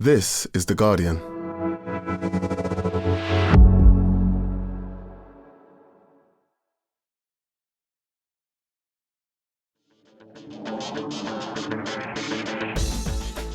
This is The Guardian.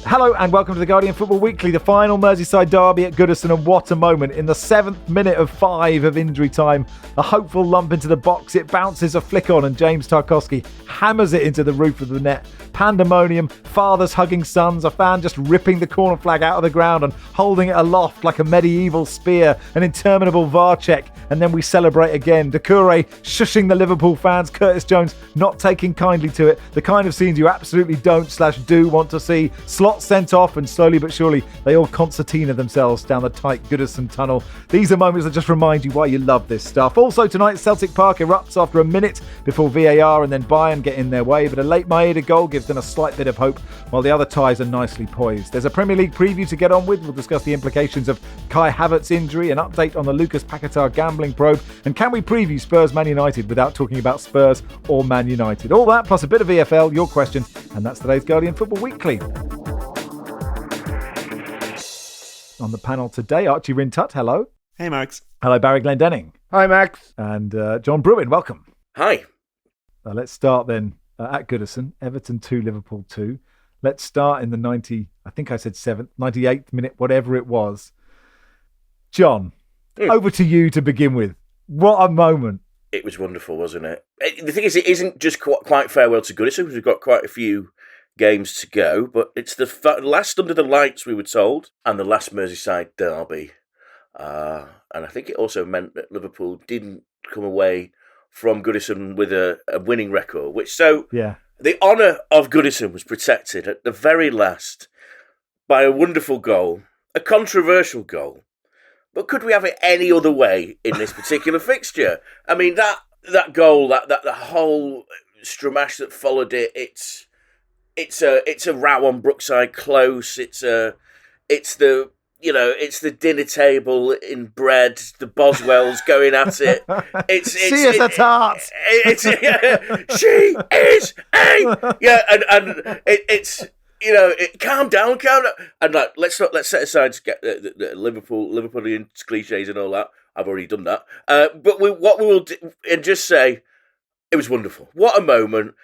Hello and welcome to The Guardian Football Weekly, the final Merseyside derby at Goodison, and what a moment. In the 7th minute of 5 of injury time, a hopeful lump into the box, it bounces a flick on and James Tarkowski hammers it into the roof of the net. Pandemonium, fathers hugging sons, a fan just ripping the corner flag out of the ground and holding it aloft like a medieval spear, an interminable VAR check, and then we celebrate again. Doucouré shushing the Liverpool fans, Curtis Jones not taking kindly to it, the kind of scenes you absolutely don't/do want to see. Slots sent off, and slowly but surely they all concertina themselves down the tight Goodison tunnel. These are moments that just remind you why you love this stuff. Also tonight, Celtic Park erupts after a minute before VAR, and then Bayern get in their way, but a late Maeda goal gives them a slight bit of hope, while the other ties are nicely poised. There's a Premier League preview to get on with. We'll discuss the implications of Kai Havertz's injury, an update on the Lucas Paquetá gambling probe, and can we preview Spurs Man United without talking about Spurs or Man United? All that plus a bit of EFL, your question, and that's today's Guardian Football Weekly. On the panel today, Archie Rhind-Tutt, hello. Hey, Max. Hello, Barry Glendenning. Hi, Max. And John Brewin, welcome. Hi. Let's start then at Goodison, Everton 2, Liverpool 2. Let's start in the 98th minute, whatever it was. John, over to you to begin with. What a moment. It was wonderful, wasn't it? The thing is, it isn't just quite farewell to Goodison, because we've got quite a few games to go, but it's the last under the lights, we were told, and the last Merseyside derby. And I think it also meant that Liverpool didn't come away from Goodison with a winning record, the honour of Goodison was protected at the very last by a wonderful goal, a controversial goal. But could we have it any other way in this particular fixture? I mean, that goal, that whole stramash that followed it, it's a row on Brookside Close. It's the dinner table in bread. The Boswells going at it. See us at tarts. She is calm down, and like let's set aside the Liverpoolian cliches and all that. I've already done that. But what we will do, and just say, it was wonderful. What a moment.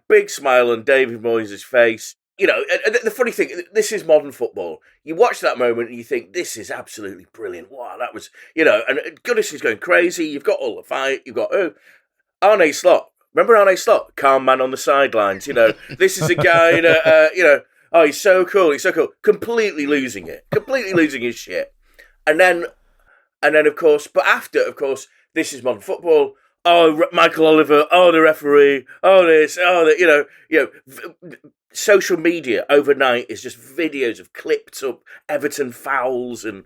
Big smile on David Moyes' face. And the funny thing, this is modern football. You watch that moment and you think, this is absolutely brilliant. Wow, that was, and Goodison's going crazy. You've got all the fight. You've got, Arne Slot. Remember Arne Slot? Calm man on the sidelines. This is a guy, he's so cool. Completely losing his shit. And then, of course, but after, of course, this is modern football. Oh, Michael Oliver. Oh, the referee. Oh, this. Oh, that. Social media overnight is just videos of clipped up Everton fouls and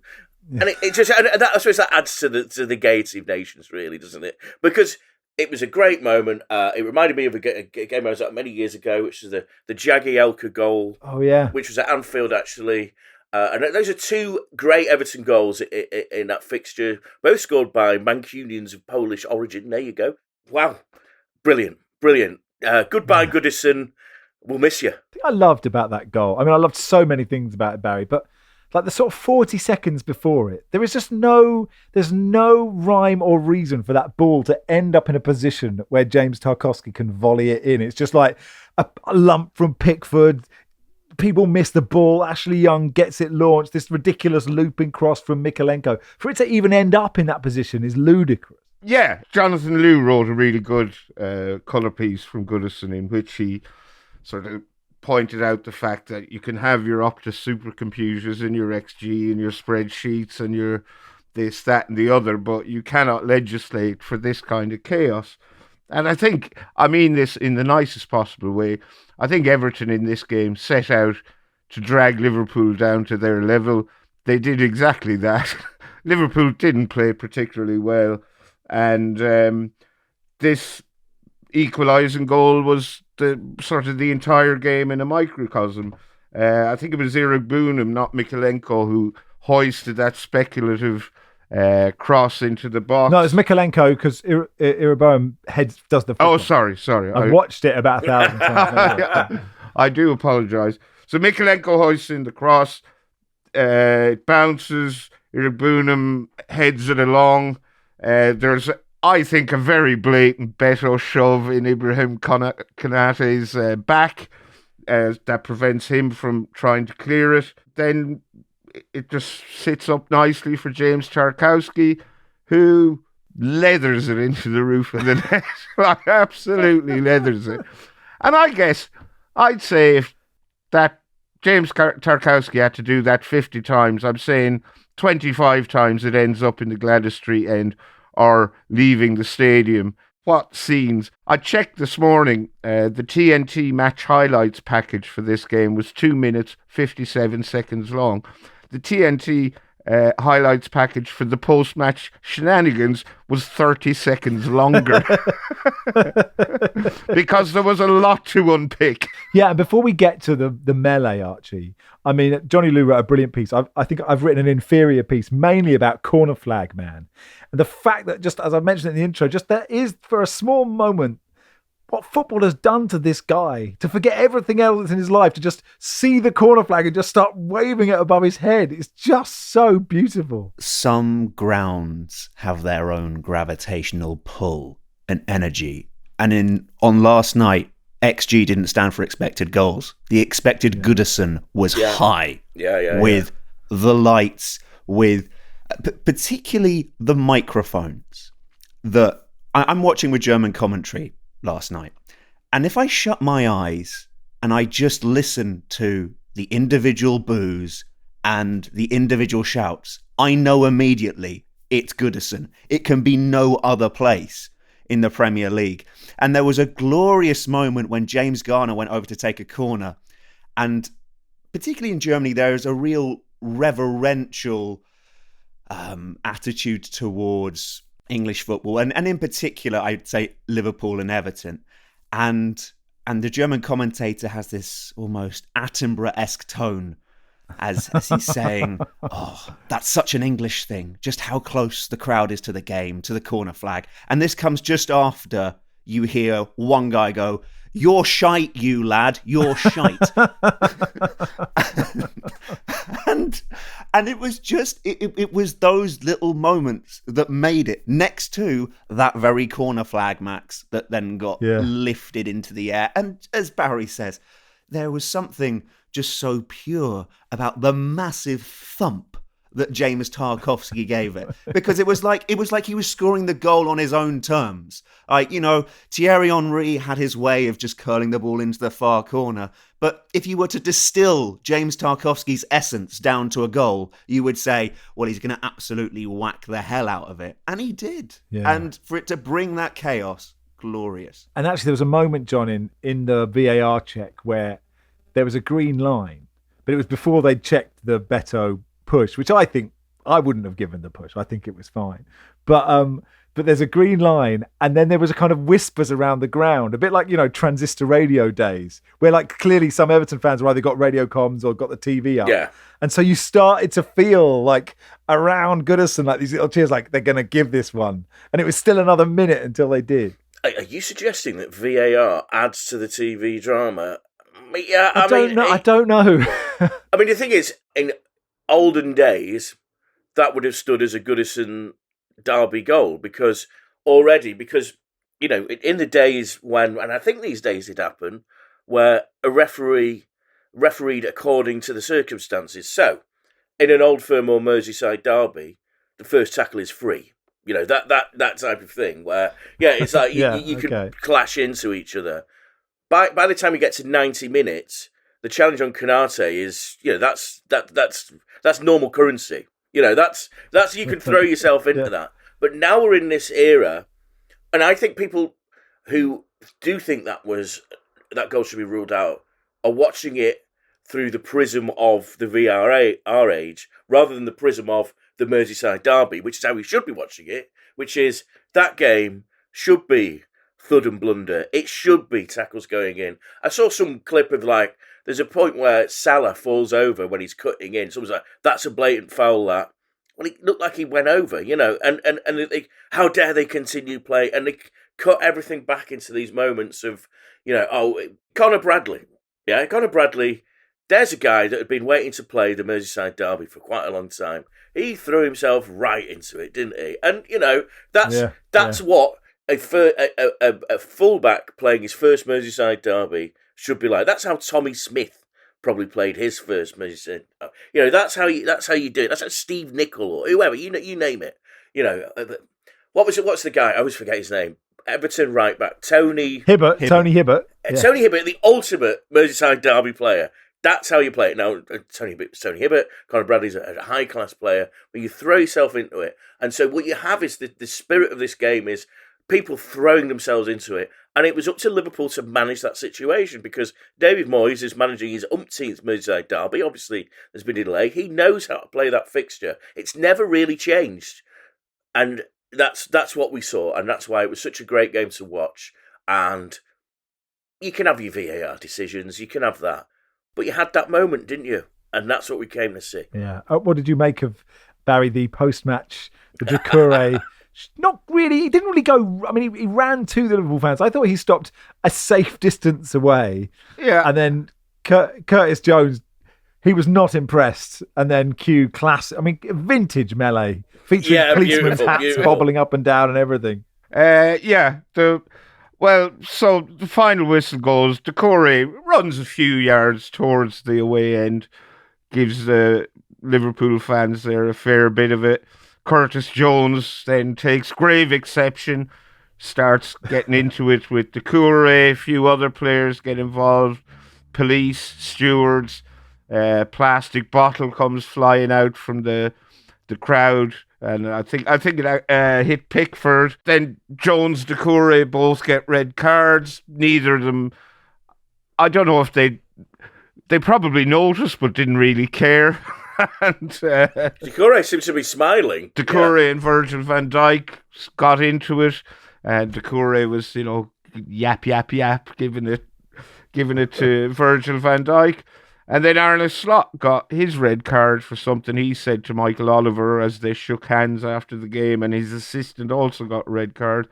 it just, and that, I suppose that adds to the gaiety of nations, really, doesn't it? Because it was a great moment. It reminded me of a game I was at many years ago, which is the Jagielka goal. Oh yeah, which was at Anfield actually. And those are two great Everton goals in that fixture, both scored by Mancunians of Polish origin. There you go. Wow, brilliant. Goodbye, Goodison. We'll miss you. I think I loved about that goal. I mean, I loved so many things about it, Barry, but like the sort of 40 seconds before it, there's no rhyme or reason for that ball to end up in a position where James Tarkowski can volley it in. It's just like a lump from Pickford. People miss the ball. Ashley Young gets it launched. This ridiculous looping cross from Mykolenko. For it to even end up in that position is ludicrous. Yeah, Jonathan Liu wrote a really good colour piece from Goodison in which he sort of pointed out the fact that you can have your Optus supercomputers and your XG and your spreadsheets and your this, that and the other, but you cannot legislate for this kind of chaos. And I mean this in the nicest possible way. I think Everton in this game set out to drag Liverpool down to their level. They did exactly that. Liverpool didn't play particularly well. And this equalising goal was the entire game in a microcosm. I think it was Eric Boonham, not Mykolenko, who hoisted that speculative cross into the box. No, it's Mykolenko because Iraboam does the football. Oh, sorry. I've watched it about 1,000 times. I do apologise. So Mykolenko hoists in the cross. It bounces. Bunham heads it along. There's, I think, a very blatant Beto shove in Ibrahim Konate's back that prevents him from trying to clear it. Then it just sits up nicely for James Tarkowski, who leathers it into the roof of the net. Like, absolutely leathers it. And I guess I'd say if that James Tarkowski had to do that 50 times, I'm saying 25 times it ends up in the Gladys Street end or leaving the stadium. What scenes. I checked this morning, the TNT match highlights package for this game was 2 minutes, 57 seconds long. The TNT highlights package for the post-match shenanigans was 30 seconds longer. Because there was a lot to unpick. Yeah, and before we get to the melee, Archie, I mean, Johnny Lou wrote a brilliant piece. I think I've written an inferior piece mainly about corner flag man. And the fact that, just as I mentioned in the intro, just there is, for a small moment, what football has done to this guy, to forget everything else in his life, to just see the corner flag and just start waving it above his head. It's just so beautiful. Some grounds have their own gravitational pull and energy. And on last night, XG didn't stand for expected goals. The expected Goodison was high with the lights, with particularly the microphones. That I'm watching with German commentary last night. And if I shut my eyes and I just listen to the individual boos and the individual shouts, I know immediately it's Goodison. It can be no other place in the Premier League. And there was a glorious moment when James Garner went over to take a corner. And particularly in Germany, there is a real reverential attitude towards English football, and in particular, I'd say Liverpool and Everton. And the German commentator has this almost Attenborough-esque tone as he's saying, oh, that's such an English thing, just how close the crowd is to the game, to the corner flag. And this comes just after you hear one guy go, "You're shite, you lad, you're shite." And it was just, it was those little moments that made it, next to that very corner flag, Max, that then got lifted into the air. And as Barry says, there was something just so pure about the massive thump that James Tarkowski gave it, because it was like he was scoring the goal on his own terms. Like, you know, Thierry Henry had his way of just curling the ball into the far corner, but if you were to distill James Tarkowski's essence down to a goal, you would say, well, he's going to absolutely whack the hell out of it, and he did. And for it to bring that chaos, glorious. And actually, there was a moment, John, in the VAR check where there was a green line, but it was before they'd checked the Beto push, which I think I wouldn't have given the push. I think it was fine. But there's a green line, and then there was a kind of whispers around the ground, a bit like, you know, transistor radio days, where like clearly some Everton fans were either got radio comms or got the TV up. Yeah. And so you started to feel like around Goodison, like these little cheers, like they're going to give this one. And it was still another minute until they did. Are you suggesting that VAR adds to the TV drama? I don't know. I mean, the thing is, in olden days, that would have stood as a Goodison derby goal because, you know, in the days when, and I think these days it happened, where a refereed according to the circumstances. So, in an Old Firm or Merseyside derby, the first tackle is free. You know, that type of thing where, it's like you can clash into each other. By the time you get to 90 minutes, the challenge on Konate is, you know, that's normal currency. You know, that's you can throw yourself into that. But now we're in this era, and I think people who do think that goal should be ruled out are watching it through the prism of the VAR age rather than the prism of the Merseyside derby, which is how we should be watching it, which is that game should be thud and blunder. It should be tackles going in. I saw some clip of, like, there's a point where Salah falls over when he's cutting in. Someone's like, that's a blatant foul, that. Well, it looked like he went over, you know, and how dare they continue play? And they cut everything back into these moments of, you know, Conor Bradley. Yeah, Conor Bradley, There's a guy that had been waiting to play the Merseyside derby for quite a long time. He threw himself right into it, didn't he? And that's what a fullback playing his first Merseyside derby should be like. That's how Tommy Smith probably played his first Merseyside. That's how you do it. That's how Steve Nicol or whoever you name it. What's the guy? I always forget his name. Everton right back Tony Hibbert. Tony Hibbert. Yeah. Tony Hibbert, the ultimate Merseyside derby player. That's how you play it. Now, Tony Hibbert, Conor Bradley's a high-class player, but you throw yourself into it. And so what you have is the spirit of this game is people throwing themselves into it. And it was up to Liverpool to manage that situation because David Moyes is managing his umpteenth Merseyside derby. Obviously, there's been a delay. He knows how to play that fixture. It's never really changed. And that's what we saw. And that's why it was such a great game to watch. And you can have your VAR decisions. You can have that. But you had that moment, didn't you? And that's what we came to see. Yeah. What did you make of, Barry, the post-match, the Doucouré? Not really. He didn't really go. I mean, he ran to the Liverpool fans. I thought he stopped a safe distance away. Yeah. And then Curtis Jones, he was not impressed. And then vintage melee featuring policemen's hats bobbling up and down and everything. So the final whistle goes. Doucouré runs a few yards towards the away end, gives the Liverpool fans there a fair bit of it. Curtis Jones then takes grave exception, starts getting into it with Doucouré. A few other players get involved. Police, stewards, plastic bottle comes flying out from the crowd. And I think it hit Pickford. Then Jones, Doucouré both get red cards. Neither of them, I don't know if they probably noticed but didn't really care. And Doucouré seems to be smiling. Doucouré and Virgil van Dijk got into it, and Doucouré was, yap, giving it to Virgil van Dijk. And then Arne Slot got his red card for something he said to Michael Oliver as they shook hands after the game, and his assistant also got a red card.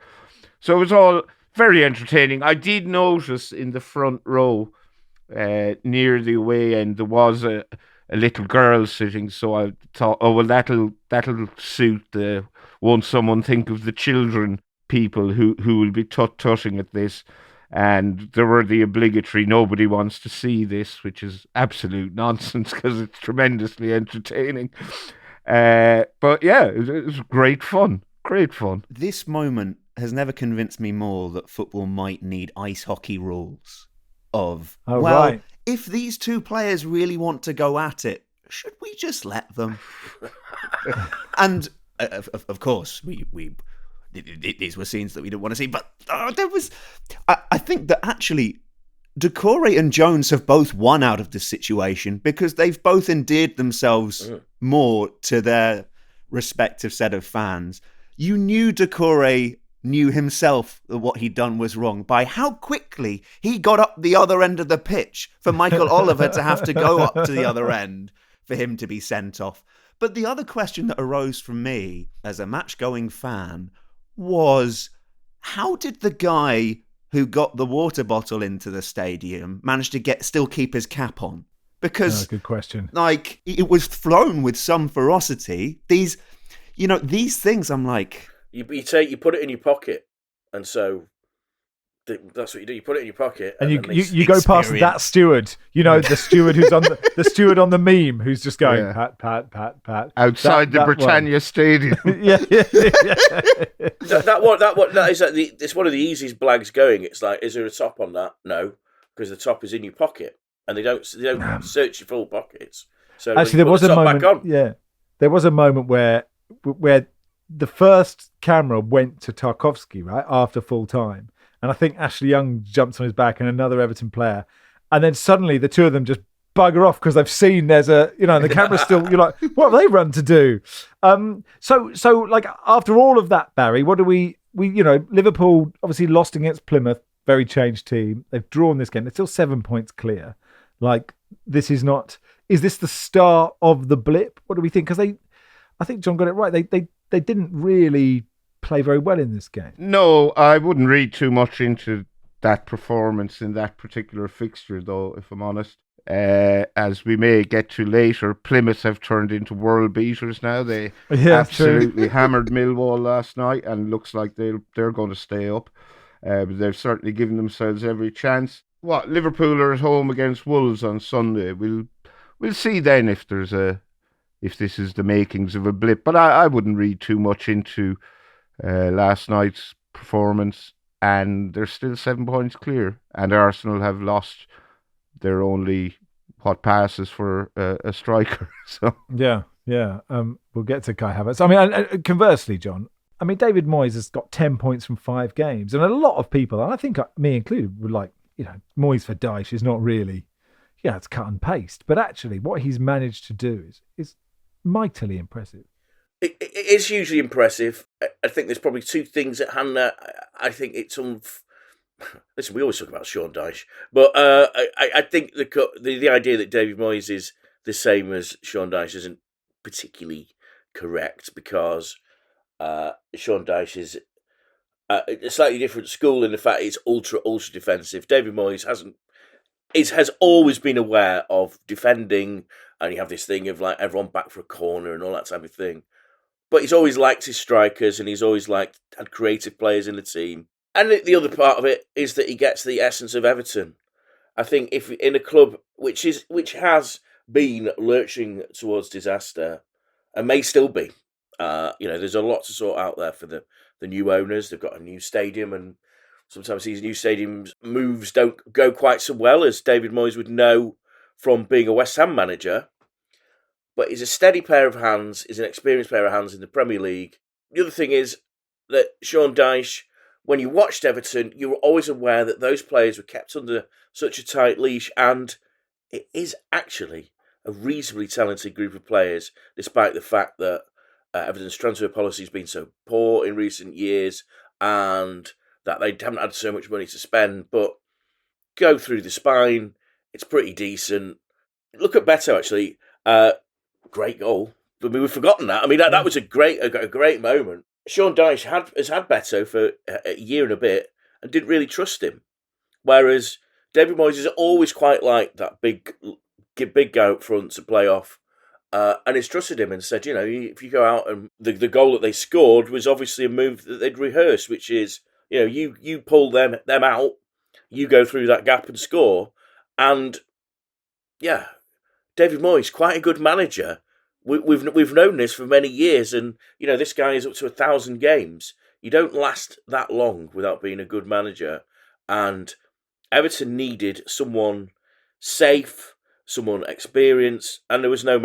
So it was all very entertaining. I did notice in the front row near the away end there was a little girl sitting, so I thought, that'll suit the won't someone think of the children people who will be tutting at this. And there were the obligatory nobody wants to see this, which is absolute nonsense because it's tremendously entertaining. But yeah, it was great fun. Great fun. This moment has never convinced me more that football might need ice hockey rules right. If these two players really want to go at it, should we just let them? And of course, these were scenes that we didn't want to see, but there was. I think that actually, Doucouré and Jones have both won out of this situation because they've both endeared themselves more to their respective set of fans. You knew Doucouré knew himself that what he'd done was wrong by how quickly he got up the other end of the pitch for Michael Oliver to have to go up to the other end for him to be sent off. But the other question that arose from me as a match-going fan was, how did the guy who got the water bottle into the stadium manage to still keep his cap on? Because good question. It was flown with some ferocity. These things, I'm like, you put it in your pocket, and so that's what you do. You put it in your pocket, and you go past that steward. The steward who's on the steward on the meme who's just going pat outside the Britannia Stadium. It's one of the easiest blags going. It's like, is there a top on that? No, because the top is in your pocket, and they don't search your full pockets. So actually, there was a moment. Yeah, there was a moment where the first camera went to Tarkowski right after full time. And I think Ashley Young jumps on his back and another Everton player. And then suddenly the two of them just bugger off because they've seen there's and the camera's still, you're like, what have they run to do? So after all of that, Barry, what do we Liverpool obviously lost against Plymouth, very changed team. They've drawn this game. They're still 7 points clear. Is this the start of the blip? What do we think? Because I think John got it right. They didn't really play very well in this game. No, I wouldn't read too much into that performance in that particular fixture, though, if I'm honest. As we may get to later, Plymouth have turned into world beaters now. They Yeah, absolutely hammered Millwall last night, and looks like they're going to stay up. But they've certainly given themselves every chance. Liverpool are at home against Wolves on Sunday. We'll see then if this is the makings of a blip. But I wouldn't read too much into last night's performance, and they're still 7 points clear. And Arsenal have lost their only passes for a striker. So Yeah. We'll get to Kai Havertz. I mean, and conversely, John, I mean, David Moyes has got 10 points from 5 games. And a lot of people, and I think me included, would like, Moyes for Dyche is not really, it's cut and paste. But actually, what he's managed to do is mightily impressive. It is hugely impressive. I think there's probably 2 things at hand there. I think it's listen, we always talk about Sean Dyche, but I think the idea that David Moyes is the same as Sean Dyche isn't particularly correct, because Sean Dyche is a slightly different school in the fact it's ultra defensive. David Moyes has always been aware of defending, and you have this thing of like everyone back for a corner and all that type of thing. But he's always liked his strikers, and he's always had creative players in the team. And the other part of it is that he gets the essence of Everton. I think if in a club which has been lurching towards disaster, and may still be, there's a lot to sort out there for the new owners. They've got a new stadium, and sometimes these new stadiums moves don't go quite so well, as David Moyes would know from being a West Ham manager. But he's a steady pair of hands. He's an experienced pair of hands in the Premier League. The other thing is that Sean Dyche, when you watched Everton, you were always aware that those players were kept under such a tight leash, and it is actually a reasonably talented group of players, despite the fact that Everton's transfer policy has been so poor in recent years, and that they haven't had so much money to spend. But go through the spine, it's pretty decent. Look at Beto, actually. Great goal. I mean, we've forgotten that. I mean, that was a great moment. Sean Dyche has had Beto for a year and a bit and didn't really trust him. Whereas David Moyes is always quite like that big guy up front to play off. And he's trusted him and said, if you go out, and the goal that they scored was obviously a move that they'd rehearsed, which is, you pull them out, you go through that gap and score. And yeah, David Moyes, quite a good manager. We've known this for many years, and this guy is up to 1,000 games. You don't last that long without being a good manager, and Everton needed someone safe, someone experienced, and there was no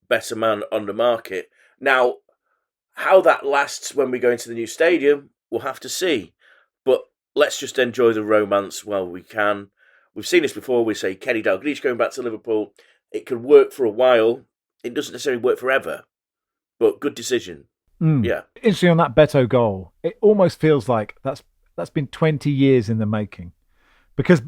better man on the market. Now, how that lasts when we go into the new stadium, we'll have to see. But let's just enjoy the romance while we can. We've seen this before. We say Kenny Dalglish going back to Liverpool. It could work for a while. It doesn't necessarily work forever, but good decision. Yeah. Interesting on that Beto goal. It almost feels like that's been 20 years in the making, because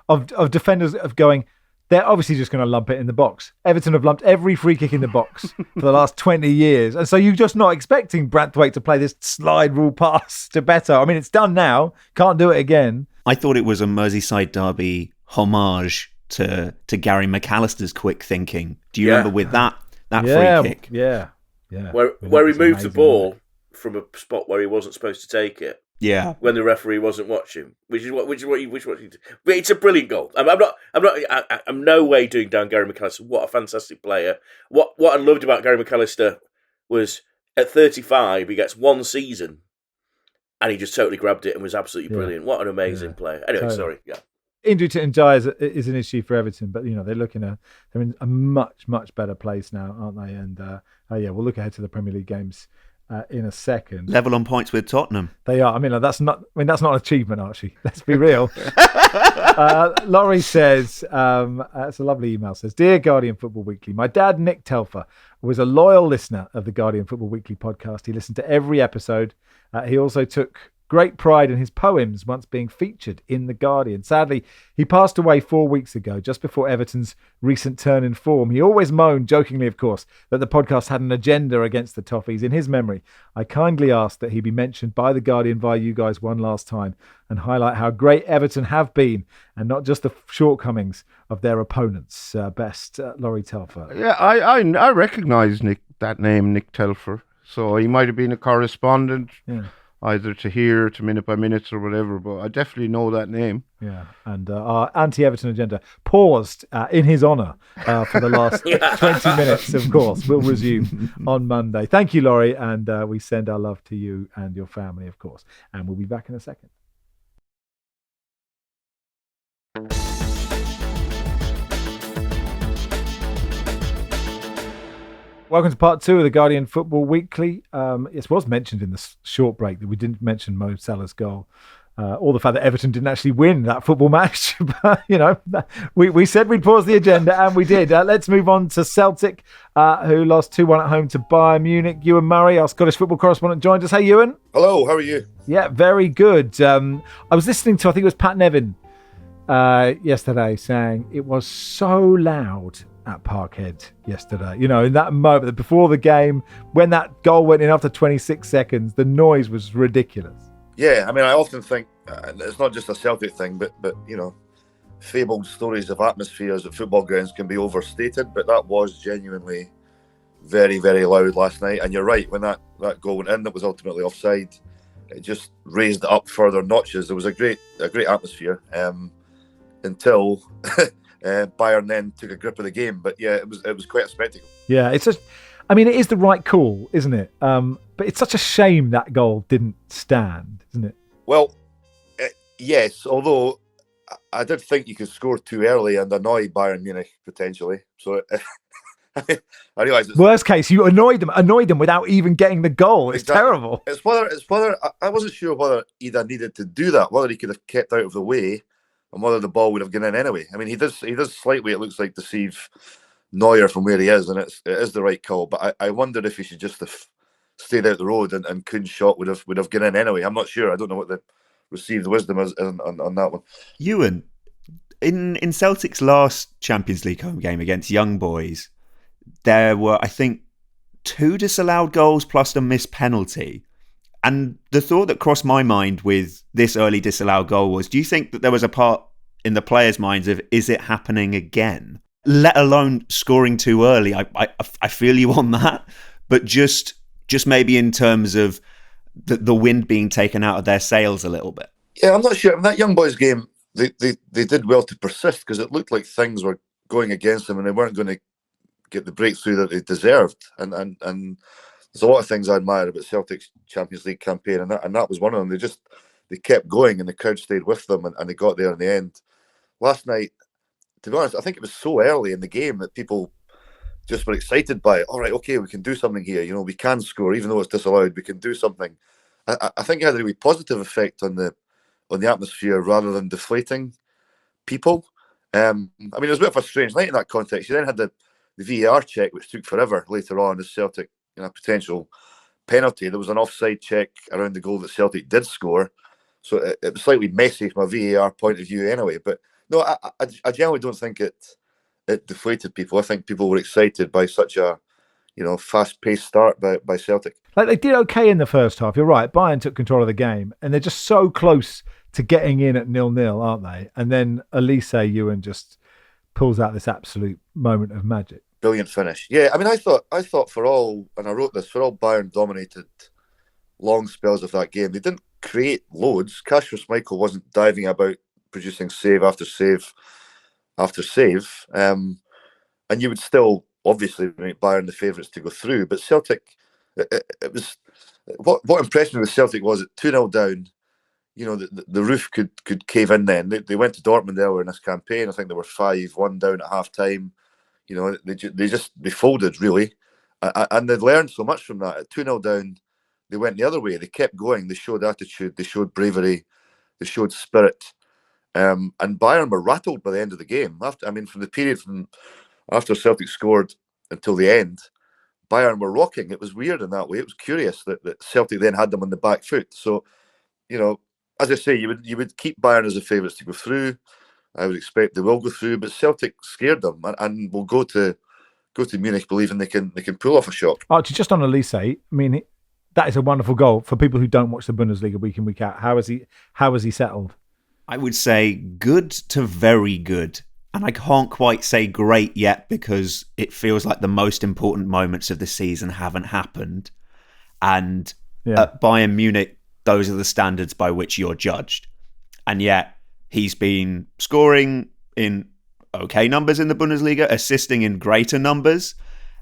of defenders of going, they're obviously just going to lump it in the box. Everton have lumped every free kick in the box for the last 20 years, and so you're just not expecting Branthwaite to play this slide rule pass to Beto. I mean, it's done now. Can't do it again. I thought it was a Merseyside derby homage to Gary McAllister's quick thinking. Do you remember with that free kick? Yeah. Where he moved the ball from a spot where he wasn't supposed to take it. Yeah. When the referee wasn't watching, which is what he did. But it's a brilliant goal. I'm no way doing down Gary McAllister. What a fantastic player. What I loved about Gary McAllister was at 35 he gets one season and he just totally grabbed it and was absolutely brilliant. What an amazing player. Anyway, sorry. Yeah. Injury to Njai is an issue for Everton, but they're in a much, much better place now, aren't they? And we'll look ahead to the Premier League games in a second. Level on points with Tottenham. They are. That's not an achievement, Archie. Let's be real. Laurie says, it's a lovely email, says, Dear Guardian Football Weekly, my dad, Nick Telfer, was a loyal listener of the Guardian Football Weekly podcast. He listened to every episode. He also took great pride in his poems once being featured in The Guardian. Sadly, he passed away 4 weeks ago, just before Everton's recent turn in form. He always moaned, jokingly of course, that the podcast had an agenda against the Toffees. In his memory, I kindly asked that he be mentioned by The Guardian via you guys one last time and highlight how great Everton have been and not just the shortcomings of their opponents. Best, Laurie Telfer. Yeah, I recognise that name, Nick Telfer. So he might have been a correspondent. Yeah. Either to Here, to Minute by Minutes or whatever, but I definitely know that name. Yeah, and our anti-Everton agenda paused in his honour for the last 20 minutes, of course. We'll resume on Monday. Thank you, Laurie, and we send our love to you and your family, of course. And we'll be back in a second. Welcome to part 2 of the Guardian Football Weekly. It was mentioned in the short break that we didn't mention Mo Salah's goal, or the fact that Everton didn't actually win that football match. But, we said we'd pause the agenda, and we did. Let's move on to Celtic, who lost 2-1 at home to Bayern Munich. Ewan Murray, our Scottish football correspondent, joined us. Hey, Ewan. Hello, how are you? Yeah, very good. I was listening to, I think it was Pat Nevin yesterday, saying it was so loud at Parkhead yesterday. In that moment before the game, when that goal went in after 26 seconds, the noise was ridiculous. Yeah, I mean, I often think it's not just a Celtic thing, but fabled stories of atmospheres at football grounds can be overstated, but that was genuinely very, very loud last night. And you're right, when that goal went in, that was ultimately offside, it just raised it up further notches. There was a great atmosphere until Bayern then took a grip of the game. But yeah, it was quite a spectacle. Yeah, it is the right call, isn't it? But it's such a shame that goal didn't stand, isn't it? Well, yes, although I did think you could score too early and annoy Bayern Munich potentially. So I realise worst case, you annoyed them without even getting the goal. It's exactly. Terrible. It's whether I wasn't sure whether Ida needed to do that, whether he could have kept out of the way, and whether the ball would have gone in anyway. I mean, he does slightly, it looks like, deceive Neuer from where he is, and it is the right call. But I wondered if he should just have stayed out the road and Kuhn's shot would have gone in anyway. I'm not sure. I don't know what the received wisdom is on that one. Ewan, in Celtic's last Champions League home game against Young Boys, there were, I think, 2 disallowed goals plus a missed penalty. And the thought that crossed my mind with this early disallowed goal was, do you think that there was a part in the players' minds of, is it happening again? Let alone scoring too early. I feel you on that. But just maybe in terms of the wind being taken out of their sails a little bit. Yeah, I'm not sure. In that Young Boys game, they did well to persist because it looked like things were going against them and they weren't going to get the breakthrough that they deserved. And there's a lot of things I admire about Celtic's Champions League campaign, and that was one of them. They kept going and the crowd stayed with them and they got there in the end. Last night, to be honest, I think it was so early in the game that people just were excited by it. All right, okay, we can do something here. We can score, even though it's disallowed. We can do something. I think it had a really positive effect on the atmosphere rather than deflating people. I mean, it was a bit of a strange night in that context. You then had the VAR check, which took forever later on as Celtic, a potential penalty. There was an offside check around the goal that Celtic did score. So it was slightly messy from a VAR point of view anyway. But no, I generally don't think it deflated people. I think people were excited by such a fast-paced start by Celtic. Like, they did okay in the first half. You're right. Bayern took control of the game, and they're just so close to getting in at 0-0, aren't they? And then Elise Ewan just pulls out this absolute moment of magic. Brilliant finish. Yeah, I mean, I thought for all, and I wrote this, for all Bayern dominated long spells of that game, they didn't create loads. Kasper Schmeichel wasn't diving about producing save after save after save. And you would still obviously make Bayern the favourites to go through. But Celtic, it was what impressed me with Celtic was at 2-0 down. The roof could cave in. Then they went to Dortmund earlier in this campaign. I think they were 5-1 down at half time. They folded really, and they'd learned so much from that. At 2-0 down, they went the other way. They kept going. They showed attitude. They showed bravery. They showed spirit. And Bayern were rattled by the end of the game. From the period from after Celtic scored until the end, Bayern were rocking. It was weird in that way. It was curious that Celtic then had them on the back foot. So as I say, you would keep Bayern as the favourites to go through. I would expect they will go through, but Celtic scared them and will go to Munich believing they can pull off a shock. Archie, just on Elise, I mean, that is a wonderful goal for people who don't watch the Bundesliga week in, week out. How has he settled? I would say good to very good. And I can't quite say great yet because it feels like the most important moments of the season haven't happened. And at Bayern Munich, those are the standards by which you're judged. And yet he's been scoring in okay numbers in the Bundesliga, assisting in greater numbers,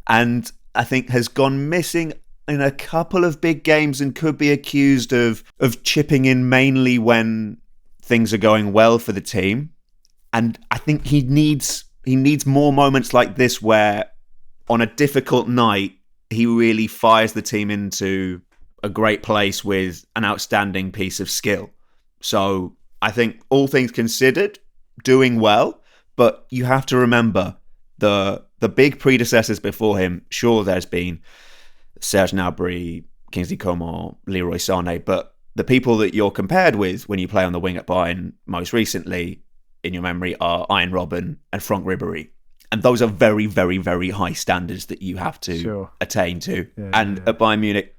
and I think has gone missing in a couple of big games and could be accused of chipping in mainly when things are going well for the team. And I think he needs more moments like this where on a difficult night he really fires the team into a great place with an outstanding piece of skill. So I think all things considered, doing well, but you have to remember the big predecessors before him. Sure, there's been Serge Gnabry, Kingsley Coman, Leroy Sané, but the people that you're compared with when you play on the wing at Bayern most recently in your memory are Ian Robben and Franck Ribéry. And those are very, very, very high standards that you have to attain to. At Bayern Munich,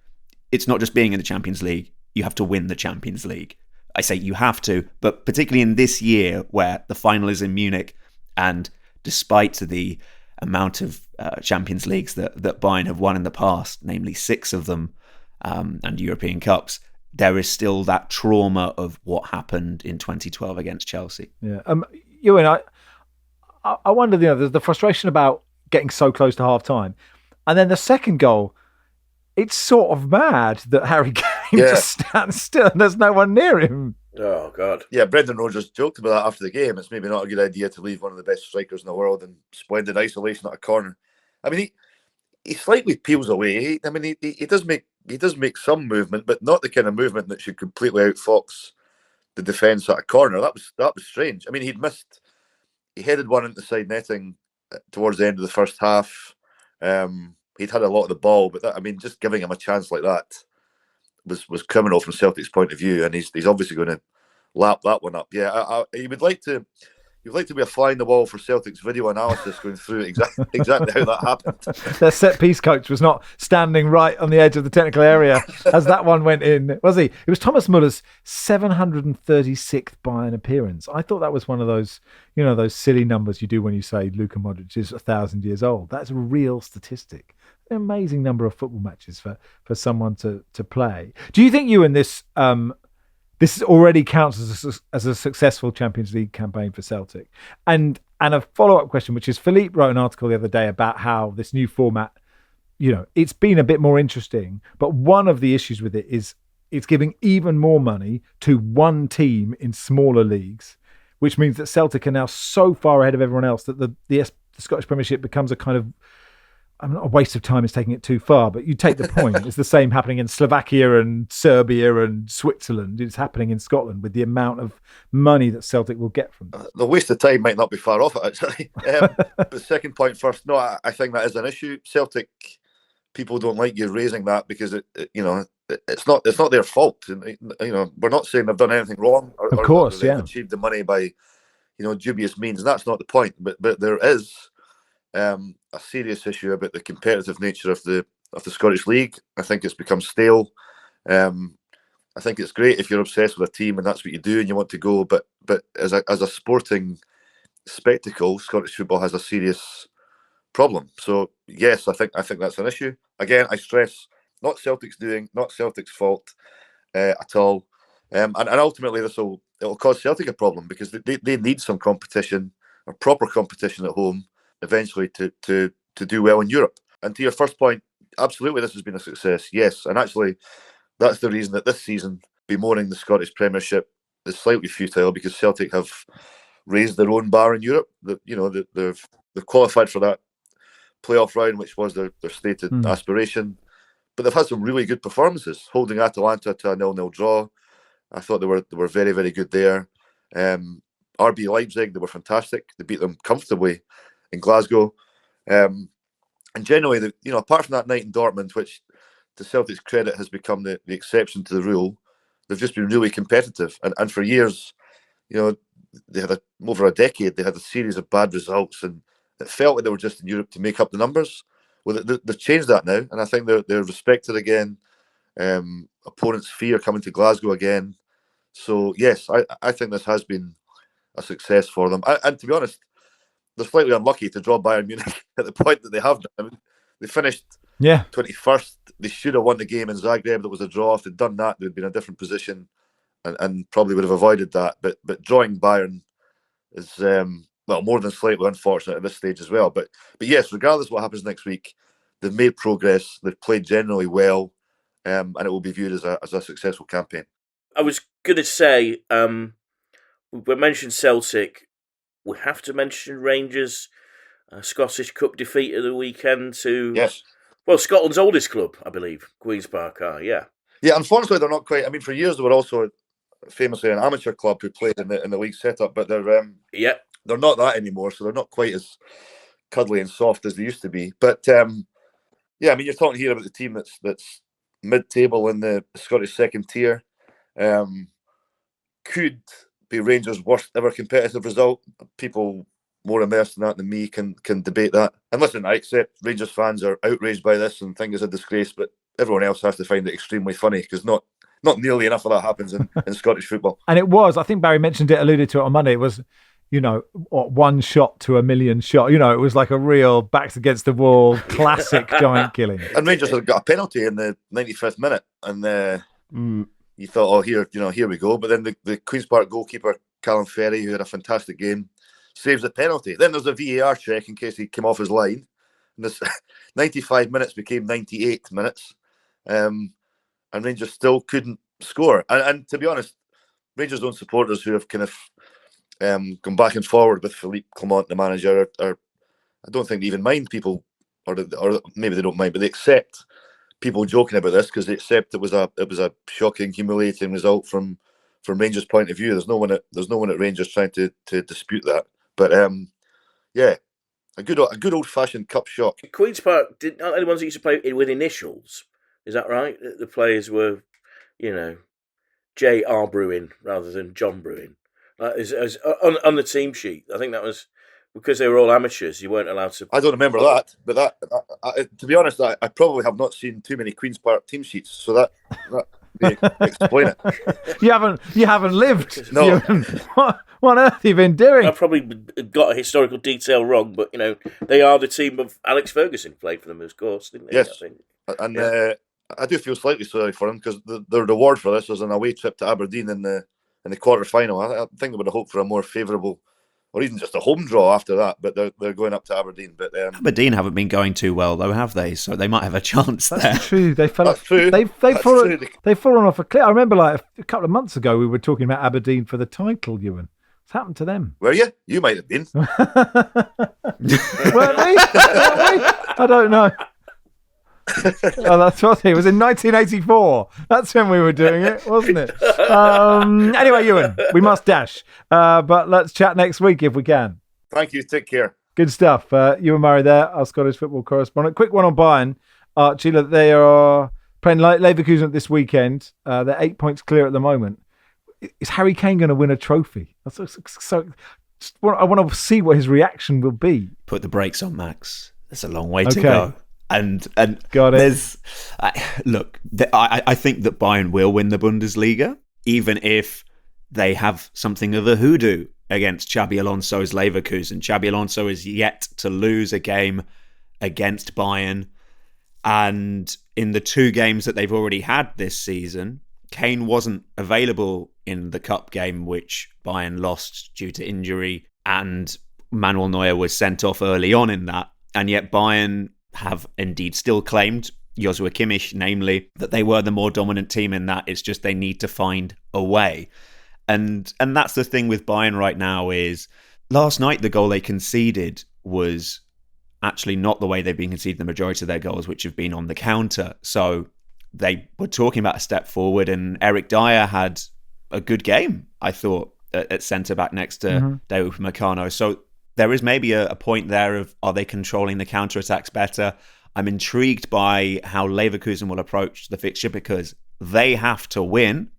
it's not just being in the Champions League. You have to win the Champions League. I say you have to, but particularly in this year where the final is in Munich, and despite the amount of Champions Leagues that Bayern have won in the past, namely 6 of them, and European Cups, there is still that trauma of what happened in 2012 against Chelsea. Yeah, Ewan, I wonder, the frustration about getting so close to half time, and then the second goal. It's sort of mad that Harry Kane just stands still and there's no one near him. Oh, God. Yeah, Brendan Rodgers joked about that after the game. It's maybe not a good idea to leave one of the best strikers in the world in splendid isolation at a corner. I mean, he slightly peels away. He does make some movement, but not the kind of movement that should completely outfox the defence at a corner. That was strange. I mean, he headed one into side netting towards the end of the first half. He'd had a lot of the ball, but just giving him a chance like that was criminal from Celtic's point of view, and he's obviously going to lap that one up. Yeah, he would like to be a fly in the wall for Celtic's video analysis going through exactly how that happened. Their set piece coach was not standing right on the edge of the technical area as that one went in, was he? It was Thomas Muller's 736th Bayern appearance. I thought that was one of those, those silly numbers you do when you say Luka Modric is 1,000 years old. That's a real statistic. An amazing number of football matches for someone to play. Do you think, Ewan, this already counts as a successful Champions League campaign for Celtic? And a follow-up question, which is Philippe wrote an article the other day about how this new format, it's been a bit more interesting, but one of the issues with it is it's giving even more money to one team in smaller leagues, which means that Celtic are now so far ahead of everyone else that the Scottish Premiership becomes a kind of, a waste of time is taking it too far, but you take the point. It's the same happening in Slovakia and Serbia and Switzerland. It's happening in Scotland with the amount of money that Celtic will get from this. The waste of time might not be far off it, actually. But the second point first, no, I think that is an issue. Celtic people don't like you raising that because it's not their fault. We're not saying they've done anything wrong. Of course, they've achieved the money by dubious means. And that's not the point. But there is a serious issue about the competitive nature of the Scottish League. I think it's become stale. I think it's great if you're obsessed with a team and that's what you do and you want to go. But as a sporting spectacle, Scottish football has a serious problem. So yes, I think that's an issue. Again, I stress, not Celtic's doing, not Celtic's fault at all. And ultimately, it'll cause Celtic a problem because they need some competition, or proper competition at home, eventually to do well in Europe. And to your first point, absolutely, this has been a success. Yes, and actually, that's the reason that this season bemoaning the Scottish Premiership is slightly futile because Celtic have raised their own bar in Europe. They've qualified for that playoff round, which was their stated aspiration. But they've had some really good performances, holding Atalanta to a 0-0 draw. I thought they were very, very good there. RB Leipzig, they were fantastic. They beat them comfortably in Glasgow. And generally, apart from that night in Dortmund, which to Celtic's credit has become the exception to the rule, they've just been really competitive. And for years, they had over a decade, they had a series of bad results, and it felt like they were just in Europe to make up the numbers. Well, they've changed that now, and I think they're respected again. Opponents' fear coming to Glasgow again. So yes, I think this has been a success for them. And to be honest, they're slightly unlucky to draw Bayern Munich at the point that they have done. I mean, they finished 21st. They should have won the game in Zagreb. There was a draw. If they'd done that, they'd been in a different position and probably would have avoided that. But drawing Bayern is more than slightly unfortunate at this stage as well. But yes, regardless of what happens next week, they've made progress. They've played generally well, and it will be viewed as a successful campaign. I was going to say, we mentioned Celtic. We have to mention Rangers' Scottish Cup defeat of the weekend to Scotland's oldest club, I believe, Queen's Park. Yeah. Unfortunately, they're not quite. I mean, for years they were also famously an amateur club who played in the league setup, but they're not that anymore. So they're not quite as cuddly and soft as they used to be. But I mean, you're talking here about the team that's mid-table in the Scottish second tier. Could be Rangers' worst ever competitive result. People more immersed in that than me can debate that. And listen, I accept Rangers fans are outraged by this and think it's a disgrace, but everyone else has to find it extremely funny because not nearly enough of that happens in Scottish football. And it was, I think Barry mentioned it, alluded to it on Monday, it was, one shot to a million shot. It was like a real backs against the wall classic giant killing. And Rangers had got a penalty in the 95th minute and you thought, here we go. But then the Queen's Park goalkeeper, Callum Ferry, who had a fantastic game, saves the penalty. Then there's a VAR check in case he came off his line. And this 95 minutes became 98 minutes. And Rangers still couldn't score. And to be honest, Rangers' own supporters who have kind of gone back and forward with Philippe Clement, the manager, are I don't think they even mind people, or maybe they don't mind, but they accept people joking about this because they accept it was a shocking, humiliating result from Rangers' point of view. There's no one at Rangers trying to dispute that. But a good old fashioned cup shock. Queen's Park aren't they the ones that used to play with initials? Is that right? The players were, J.R. Brewin rather than John Brewin. As on the team sheet, I think that was because they were all amateurs. You weren't allowed to. I don't remember that, but that to be honest, I probably have not seen too many Queen's Park team sheets, so that explain it. You haven't lived. No. What on earth have you been doing? I probably got a historical detail wrong, but they are the team of Alex Ferguson played for them, of course, didn't they? Yes, I think. And I do feel slightly sorry for them because the reward for this was an away trip to Aberdeen in the quarter final. I think they would have hoped for a more favourable, or even just a home draw after that. But they're going up to Aberdeen. But Aberdeen haven't been going too well though, have they? So they might have a chance there. That's true. They fell. That's true. They've fallen off a cliff. I remember a couple of months ago we were talking about Aberdeen for the title. Ewan, what's happened to them? Were you? You might have been. Weren't we? I don't know. That's what it was in 1984. That's when we were doing it, wasn't it? Anyway, Ewan, we must dash. But let's chat next week if we can. Thank you. Take care. Good stuff. Ewan Murray there, our Scottish football correspondent. Quick one on Bayern. Archie, they are playing Leverkusen this weekend. They're 8 points clear at the moment. Is Harry Kane going to win a trophy? I want to see what his reaction will be. Put the brakes on, Max. There's a long way to go. And got it. I think that Bayern will win the Bundesliga, even if they have something of a hoodoo against Xabi Alonso's Leverkusen. Xabi Alonso is yet to lose a game against Bayern, and in the two games that they've already had this season, Kane wasn't available in the cup game, which Bayern lost due to injury, and Manuel Neuer was sent off early on in that, and yet Bayern have indeed still claimed, Joshua Kimmich namely, that they were the more dominant team in that. It's just they need to find a way. And that's the thing with Bayern right now is last night the goal they conceded was actually not the way they've been conceding the majority of their goals, which have been on the counter. So they were talking about a step forward, and Eric Dyer had a good game, I thought, at centre-back next to David Upamecano. So there is maybe a point there of, are they controlling the counter-attacks better? I'm intrigued by how Leverkusen will approach the fixture because they have to win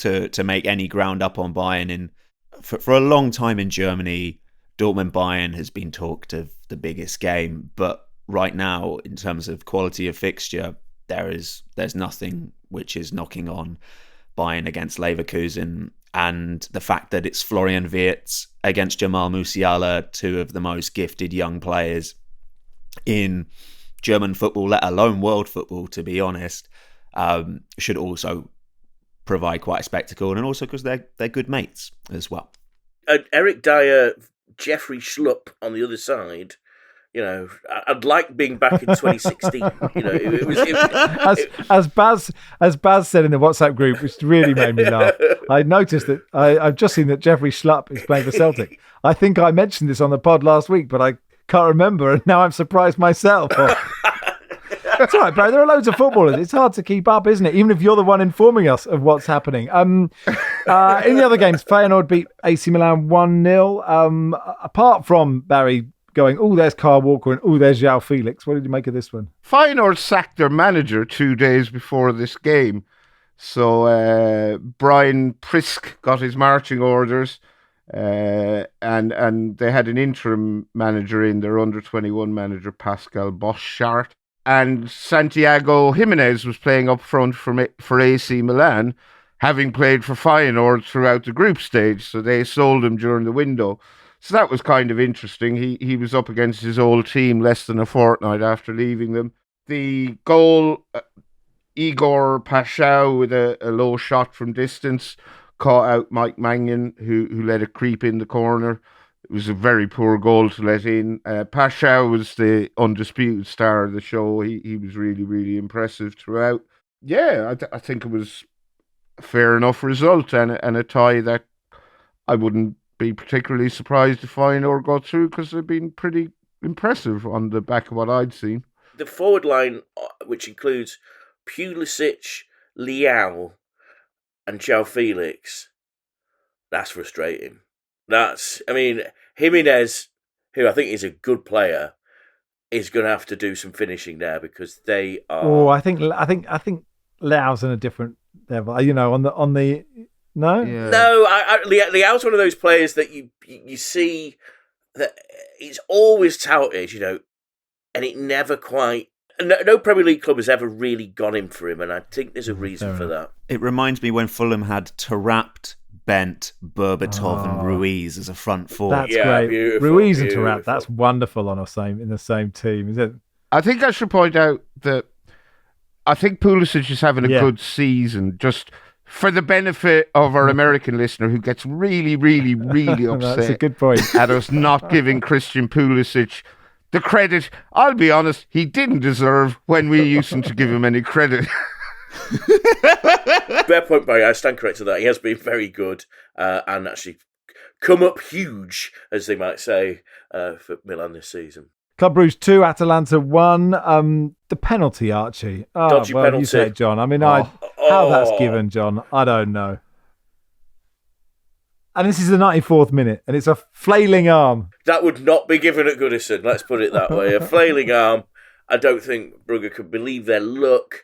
to make any ground up on Bayern. For a long time in Germany, Dortmund-Bayern has been talked of the biggest game, but right now, in terms of quality of fixture, there's nothing which is knocking on Bayern against Leverkusen. And the fact that it's Florian Wirtz against Jamal Musiala, two of the most gifted young players in German football, let alone world football, to be honest, should also provide quite a spectacle, and also because they're good mates as well. Eric Dyer, Jeffrey Schlupp on the other side. I'd like being back in 2016. As Baz said in the WhatsApp group, which really made me laugh. I noticed that I've just seen that Jeffrey Schlupp is playing for Celtic. I think I mentioned this on the pod last week, but I can't remember, and now I'm surprised myself. It's all right, Barry. There are loads of footballers. It's hard to keep up, isn't it? Even if you're the one informing us of what's happening. In the other games, Feyenoord beat AC Milan 1-0. Apart from Barry going, oh, there's Kyle Walker and oh, there's João Felix. What did you make of this one? Feyenoord sacked their manager 2 days before this game. So Brian Prisk got his marching orders, and they had an interim manager in, their under-21 manager, Pascal Boschart. And Santiago Jimenez was playing up front for AC Milan, having played for Feyenoord throughout the group stage. So they sold him during the window. So that was kind of interesting. He was up against his old team less than a fortnight after leaving them. The goal, Igor Paschal with a low shot from distance, caught out Mike Mannion, who let it creep in the corner. It was a very poor goal to let in. Paschal was the undisputed star of the show. He was really, really impressive throughout. Yeah, I think it was a fair enough result and a tie that I wouldn't be particularly surprised if Feyenoord got through, because they've been pretty impressive on the back of what I'd seen. The forward line, which includes Pulisic, Leao and João Felix, that's frustrating. Jimenez, who I think is a good player, is going to have to do some finishing there, because they are. Oh, I think Leao's on a different level. On the no, Yeah. No, Leao's one of those players that you see that he's always touted, and it never quite. No Premier League club has ever really gone in for him, and I think there's a reason for that. It reminds me when Fulham had Taarabt, Bent, Berbatov and Ruiz as a front four. That's great. Beautiful, Ruiz and beautiful. Taarabt, that's wonderful in the same team, is it? I think I should point out that I think Pulisic is having a good season, just for the benefit of our American listener who gets really, really, really upset That's a good point. at us not giving Christian Pulisic the credit, I'll be honest, he didn't deserve when we used to give him any credit. Fair point, Barry. I stand corrected that. He has been very good and actually come up huge, as they might say, for Milan this season. Club Brugge 2, Atalanta 1. The penalty, Archie. Dodgy penalty. You say it, John. I mean, how that's given, John, I don't know. And this is the 94th minute, and it's a flailing arm. That would not be given at Goodison, let's put it that way. A flailing arm. I don't think Brugge could believe their luck.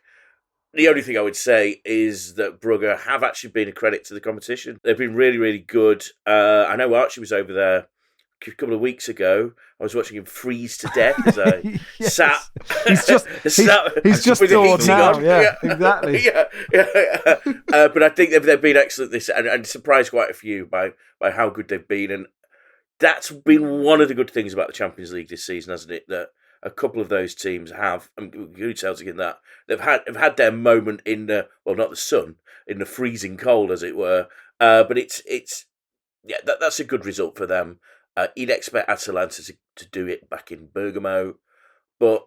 The only thing I would say is that Brugge have actually been a credit to the competition. They've been really, really good. I know Archie was over there a couple of weeks ago. I was watching him freeze to death as I sat. He's just with the thawed heating now. on. Yeah, exactly. But I think they've been excellent this, and surprised quite a few by how good they've been. And that's been one of the good things about the Champions League this season, hasn't it? That a couple of those teams have, include Celtic in that, they've had their moment in the, well, not the sun, in the freezing cold, as it were. But that's a good result for them. You'd expect Atalanta to do it back in Bergamo, but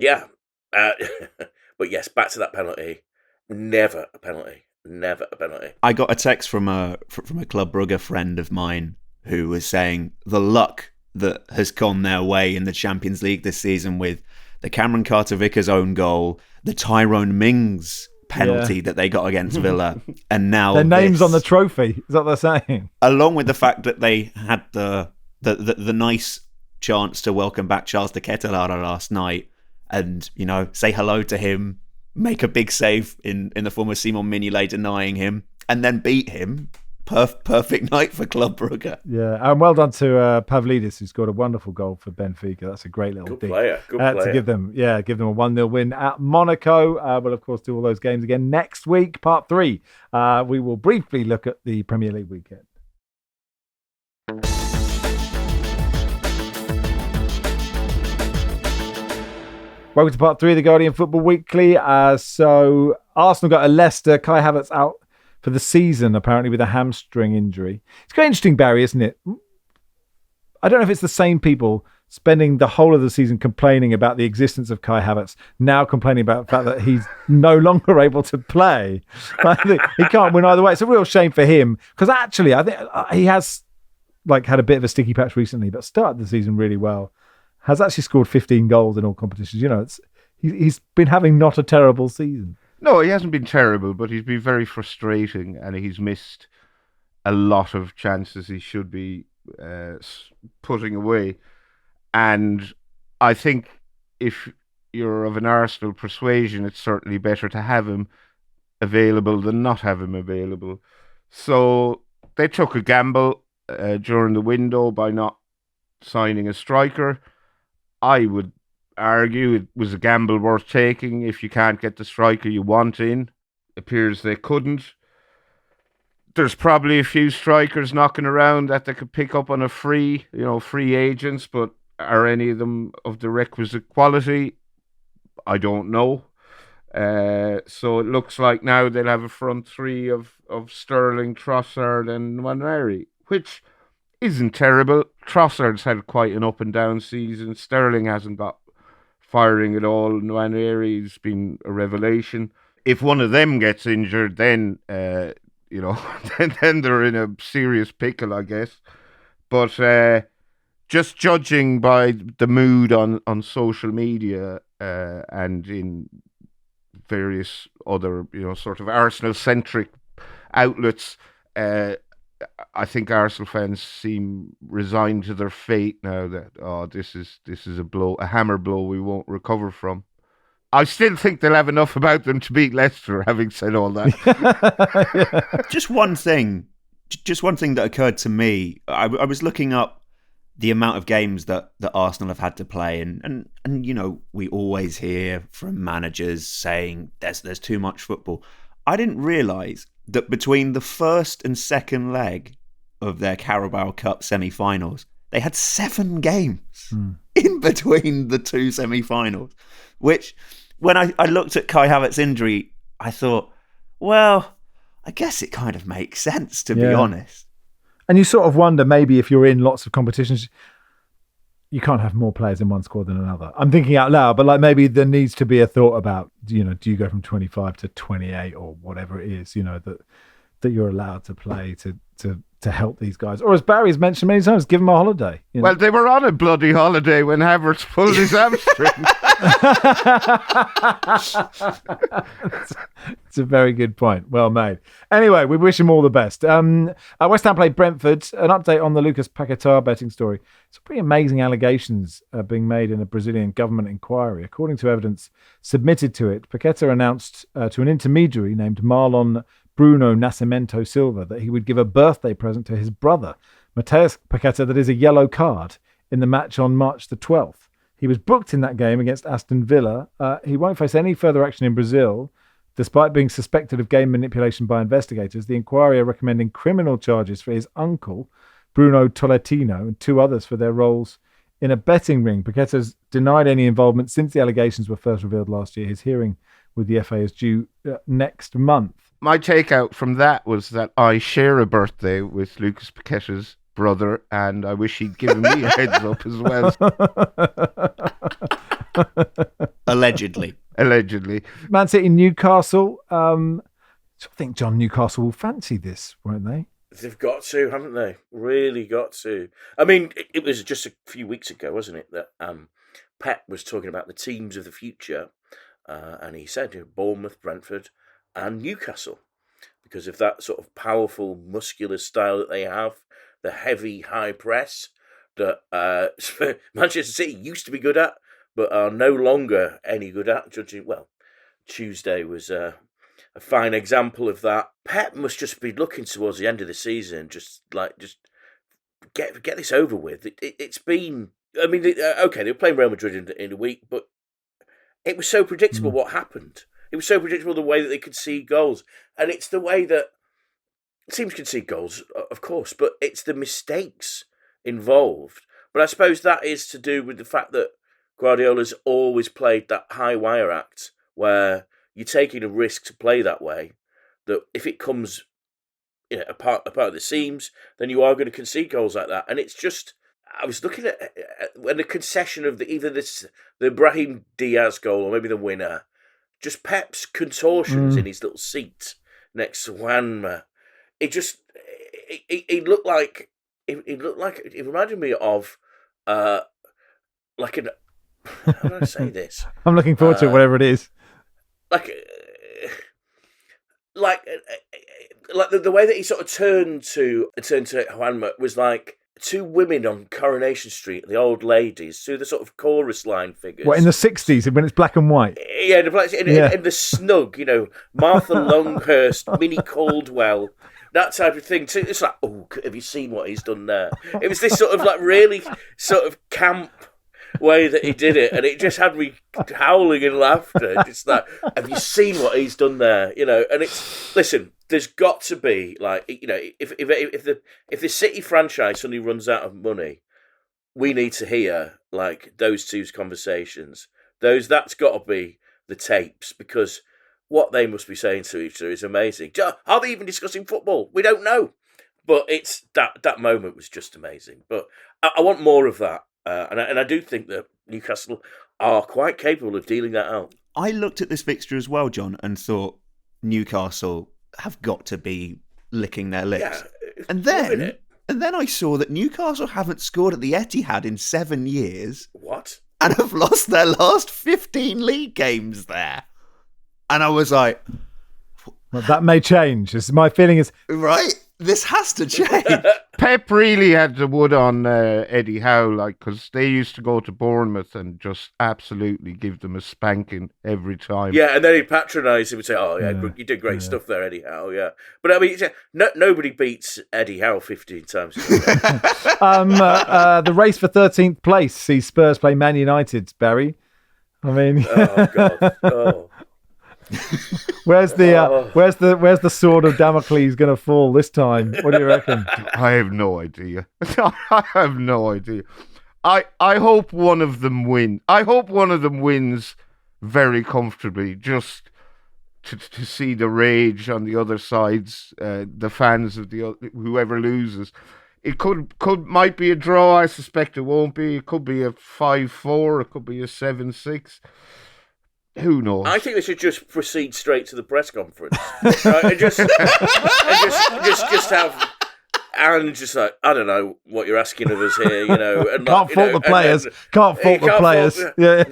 yeah, but yes, back to that penalty. Never a penalty. I got a text from a Club Brugge friend of mine who was saying the luck that has gone their way in the Champions League this season with the Cameron Carter-Vickers own goal, the Tyrone Mings penalty that they got against Villa, and now their names on the trophy. Is that what they're saying? Along with the fact that they had the nice chance to welcome back Charles de Ketelaere last night, and say hello to him, make a big save in the form of Simon Mignolet denying him, and then beat him. Perfect night for Club Brugge. Yeah, and well done to Pavlidis, who scored a wonderful goal for Benfica. That's a great little Good dig. player. Good player. To give them a 1-0 win at Monaco. We'll, of course, do all those games again next week, part 3. We will briefly look at the Premier League weekend. Welcome to part 3 of the Guardian Football Weekly. So Arsenal got a Leicester. Kai Havertz out for the season, apparently with a hamstring injury. It's quite interesting, Barry, isn't it? I don't know if it's the same people spending the whole of the season complaining about the existence of Kai Havertz, now complaining about the fact that he's no longer able to play. He can't win either way. It's a real shame for him, because actually I think he has had a bit of a sticky patch recently, but started the season really well. Has actually scored 15 goals in all competitions. He's been having not a terrible season. No, he hasn't been terrible, but he's been very frustrating, and he's missed a lot of chances he should be putting away. And I think if you're of an Arsenal persuasion, it's certainly better to have him available than not have him available. So they took a gamble during the window by not signing a striker. I would argue it was a gamble worth taking if you can't get the striker you want in. Appears they couldn't. There's probably a few strikers knocking around that they could pick up on a free agents, but are any of them of the requisite quality? I don't know. So it looks like now they'll have a front three of Sterling, Trossard and Nwaneri, which isn't terrible. Trossard's had quite an up and down season. Sterling hasn't got firing at all. Nwaneri's been a revelation. If one of them gets injured, then then they're in a serious pickle, I guess. But just judging by the mood on social media and in various other sort of Arsenal-centric outlets, I think Arsenal fans seem resigned to their fate now that this is a hammer blow we won't recover from. I still think they'll have enough about them to beat Leicester, having said all that. Just one thing that occurred to me. I was looking up the amount of games that Arsenal have had to play, and we always hear from managers saying there's too much football. I didn't realise that between the first and second leg of their Carabao Cup semi-finals, they had 7 games in between the 2 semi-finals, which, when I looked at Kai Havertz's injury, I thought, well, I guess it kind of makes sense, to be honest. And you sort of wonder, maybe if you're in lots of competitions, you can't have more players in one squad than another. I'm thinking out loud, but maybe there needs to be a thought about, do you go from 25 to 28 or whatever it is, that you're allowed to play to help these guys. Or as Barry's mentioned many times, give them a holiday. Well, they were on a bloody holiday when Havertz pulled his hamstring. It's a very good point. Well made. Anyway, we wish him all the best. West Ham played Brentford. An update on the Lucas Paquetá betting story. Some pretty amazing allegations being made in a Brazilian government inquiry. According to evidence submitted to it, Paquetá announced to an intermediary named Marlon Bruno Nascimento Silva that he would give a birthday present to his brother, Mateus Paquetá, that is a yellow card, in the match on March the 12th. He was booked in that game against Aston Villa. He won't face any further action in Brazil, despite being suspected of game manipulation by investigators. The inquiry are recommending criminal charges for his uncle, Bruno Tolentino, and 2 others for their roles in a betting ring. Paquetá's denied any involvement since the allegations were first revealed last year. His hearing with the FA is due next month. My takeout from that was that I share a birthday with Lucas Paquetá's brother, and I wish he'd given me a heads up as well. Allegedly. Man City, Newcastle. I think John Newcastle will fancy this, won't they? They've got to, haven't they? Really got to. I mean, it was just a few weeks ago, wasn't it, that Pep was talking about the teams of the future, and he said Bournemouth, Brentford, and Newcastle, because of that sort of powerful, muscular style that they have, the heavy, high press that Manchester City used to be good at, but are no longer any good at. Judging, well, Tuesday was a fine example of that. Pep must just be looking towards the end of the season, just get this over with. It's been. I mean, okay, they were playing Real Madrid in a week, but it was so predictable what happened. It was so predictable the way that they could see goals, and it's the way that teams can see goals, of course, but it's the mistakes involved. But I suppose that is to do with the fact that Guardiola's always played that high wire act where you're taking a risk to play that way, that if it comes apart of the seams, then you are going to concede goals like that. And it's just, I was looking at when the concession of the Brahim Diaz goal or maybe the winner, just Pep's contortions in his little seat next to Juanma. It just, it looked like, it reminded me of, like an, how do I say this? I'm looking forward to it, whatever it is. Like the way that he sort of turned to Juanma was like two women on Coronation Street, the old ladies, two the sort of chorus line figures. What, in the 60s when it's black and white? Yeah, in the snug, Martha Longhurst, Minnie Caldwell, that type of thing. Too. It's like, oh, have you seen what he's done there? It was this sort of like really sort of camp way that he did it, and it just had me howling in laughter. Just like, have you seen what he's done there? And it's, listen, there's got to be like, if the City franchise suddenly runs out of money, we need to hear like those two's conversations. That's got to be the tapes, because what they must be saying to each other is amazing. Are they even discussing football? We don't know, but it's that moment was just amazing. But I want more of that. And I do think that Newcastle are quite capable of dealing that out. I looked at this fixture as well, John, and thought Newcastle have got to be licking their lips. Yeah, and then I saw that Newcastle haven't scored at the Etihad in 7 years. What? And have lost their last 15 league games there. And I was like, well, that may change. My feeling is, right, this has to change. Pep really had the wood on Eddie Howe, because they used to go to Bournemouth and just absolutely give them a spanking every time. Yeah, and then he'd patronise him and say, "Oh, yeah, you did great stuff there, Eddie Howe." Yeah, but I mean, nobody beats Eddie Howe 15 times. The race for 13th place sees Spurs play Man United. Barry, I mean, oh God, oh. Where's the sword of Damocles going to fall this time? What do you reckon? I have no idea. I have no idea. I hope one of them win. I hope one of them wins very comfortably, just to see the rage on the other sides, the fans of whoever loses. It might be a draw. I suspect it won't be. It could be a 5-4. It could be a 7-6. Who knows? I think they should just proceed straight to the press conference, right? and just have Aaron just like, I don't know what you're asking of us here, and can't fault the players. Can't fault the players. Yeah.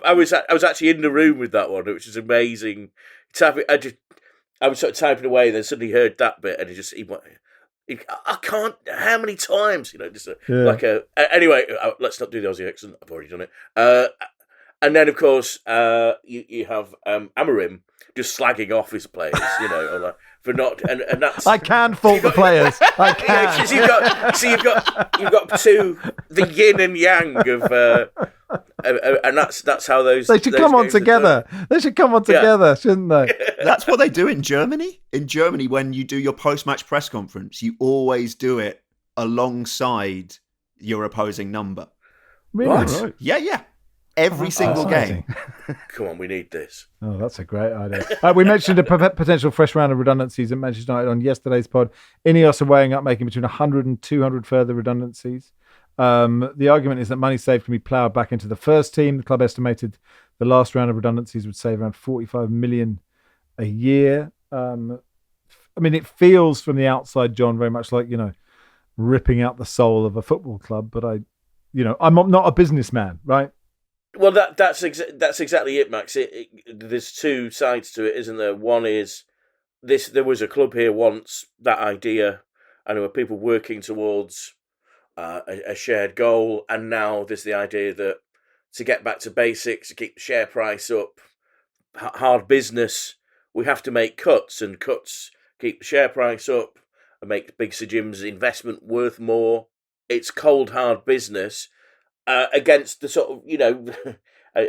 I was actually in the room with that one, which is amazing. I was sort of typing away, and then suddenly heard that bit, and he went. I can't. How many times? Anyway. Let's not do the Aussie accent. I've already done it. And then, of course, you have Amorim just slagging off his players, for not, and that's. I can fault the players. I can. You've got two, the yin and yang of, and that's how those. They should come on together. They should come on together, shouldn't they? That's what they do in Germany. In Germany, when you do your post-match press conference, you always do it alongside your opposing number. Really? Right. Yeah. Every single game. Come on, we need this. Oh, that's a great idea. We mentioned a potential fresh round of redundancies at Manchester United on yesterday's pod. Ineos are weighing up making between 100 and 200 further redundancies. The argument is that money saved can be ploughed back into the first team. The club estimated the last round of redundancies would save around 45 million a year. It feels from the outside, John, very much like, ripping out the soul of a football club. But I'm not a businessman, right? Well, that's exactly it, Max. There's two sides to it, isn't there? One is this: there was a club here once, that idea, and there were people working towards a shared goal, and now there's the idea that to get back to basics, to keep the share price up, hard business, we have to make cuts, and cuts keep the share price up and make Big Sir Jim's investment worth more. It's cold, hard business against the sort of,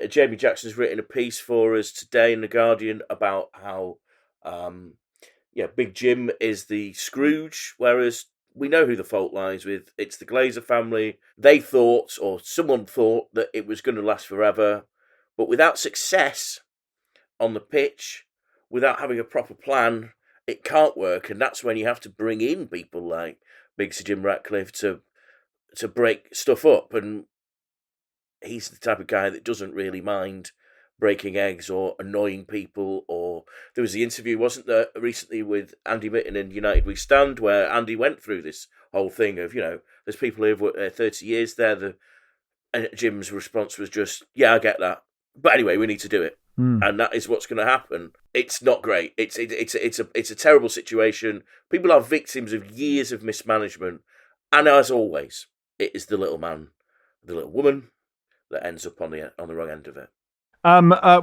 Jamie Jackson's written a piece for us today in The Guardian about how, Big Jim is the Scrooge, whereas we know who the fault lies with. It's the Glazer family. They thought, or someone thought, that it was going to last forever. But without success on the pitch, without having a proper plan, it can't work. And that's when you have to bring in people like Big Sir Jim Ratcliffe to break stuff up. And he's the type of guy that doesn't really mind breaking eggs or annoying people. Or there was the interview, wasn't there, recently with Andy Mitten in United We Stand, where Andy went through this whole thing of, there's people who've worked there 30 years there. And Jim's response was just, yeah, I get that. But anyway, we need to do it. And that is what's going to happen. It's not great. It's a terrible situation. People are victims of years of mismanagement. And as always, it is the little man, the little woman that ends up on the wrong end of it.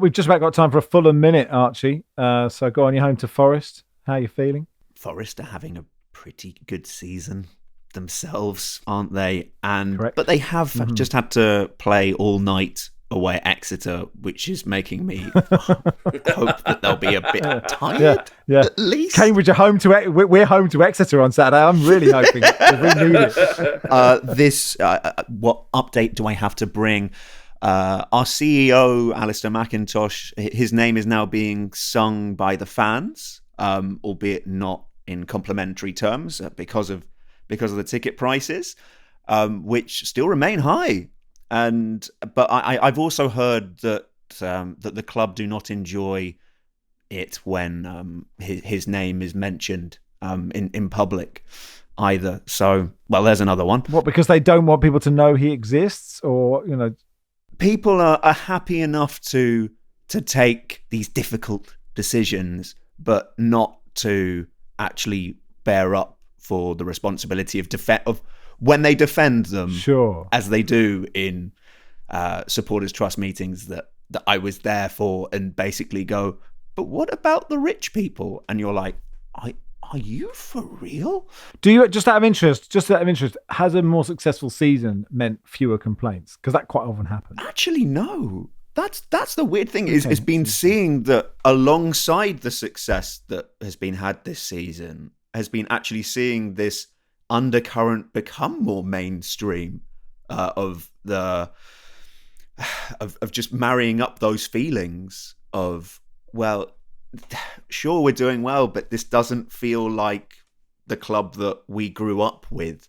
We've just about got time for a Fulham minute, Archie. So go on, you're home to Forest. How are you feeling? Forest are having a pretty good season themselves, aren't they? Correct. But they have just had to play all night away at Exeter, which is making me hope that they'll be a bit tired. Yeah. At least Cambridge are home to we're home to Exeter on Saturday. I'm really hoping we need it. What update do I have to bring? Our CEO, Alistair McIntosh, his name is now being sung by the fans, albeit not in complimentary terms because of the ticket prices, which still remain high. But I've also heard that the club do not enjoy it when his name is mentioned in public either. So, well, there's another one. What, because they don't want people to know he exists, or people are happy enough to take these difficult decisions, but not to actually bear up for the responsibility of when they defend them, sure, as they do in supporters trust meetings that I was there for, and basically go, but what about the rich people? And you're like, are you for real? Do you, just out of interest, has a more successful season meant fewer complaints? Because that quite often happens. Actually, no. That's the weird thing is been seeing that alongside the success that has been had this season has been actually seeing this undercurrent become more mainstream of just marrying up those feelings of, well, sure, we're doing well, but this doesn't feel like the club that we grew up with,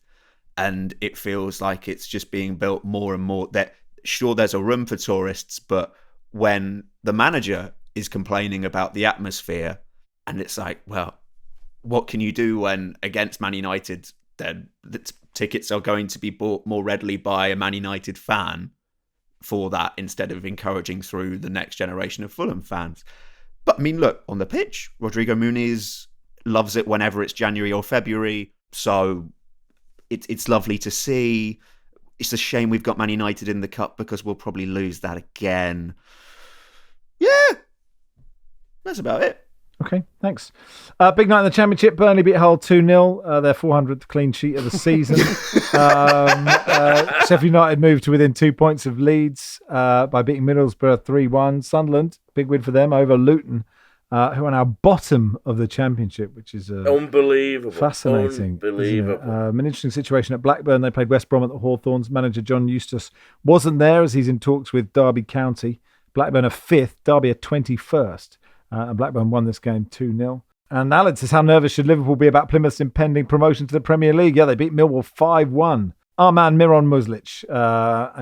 and it feels like it's just being built more and more. That sure, there's a room for tourists, but when the manager is complaining about the atmosphere, and it's like, well, what can you do when against Man United, then the tickets are going to be bought more readily by a Man United fan for that, instead of encouraging through the next generation of Fulham fans. But I mean, look, on the pitch, Rodrigo Muniz loves it whenever it's January or February. So it's lovely to see. It's a shame we've got Man United in the cup, because we'll probably lose that again. Yeah, that's about it. Okay, thanks. Big night in the Championship. Burnley beat Hull 2-0. Their 400th clean sheet of the season. Sheffield United moved to within 2 points of Leeds by beating Middlesbrough 3-1. Sunderland, big win for them over Luton, who are now bottom of the Championship, which is unbelievable. Fascinating. Unbelievable. An interesting situation at Blackburn. They played West Brom at the Hawthorns. Manager John Eustace wasn't there, as he's in talks with Derby County. Blackburn are 5th, Derby are 21st. And Blackburn won this game 2-0. And Alex says, how nervous should Liverpool be about Plymouth's impending promotion to the Premier League? Yeah, they beat Millwall 5-1. Our man Miron Muslic,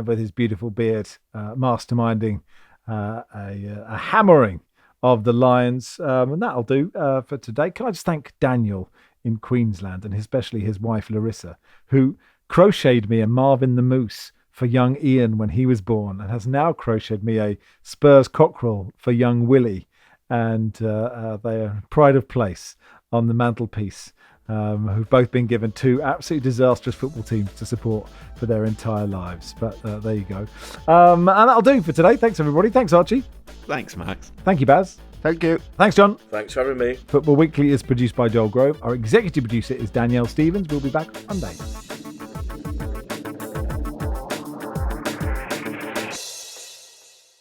with his beautiful beard, masterminding a hammering of the Lions. And that'll do for today. Can I just thank Daniel in Queensland, and especially his wife Larissa, who crocheted me a Marvin the Moose for young Ian when he was born, and has now crocheted me a Spurs cockerel for young Willie. And they are pride of place on the mantelpiece, who've both been given two absolutely disastrous football teams to support for their entire lives. But there you go. And that'll do for today. Thanks, everybody. Thanks, Archie. Thanks, Max. Thank you, Baz. Thank you. Thanks, John. Thanks for having me. Football Weekly is produced by Joel Grove. Our executive producer is Danielle Stevens. We'll be back on Monday.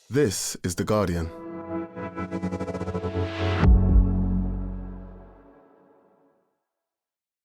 This is The Guardian.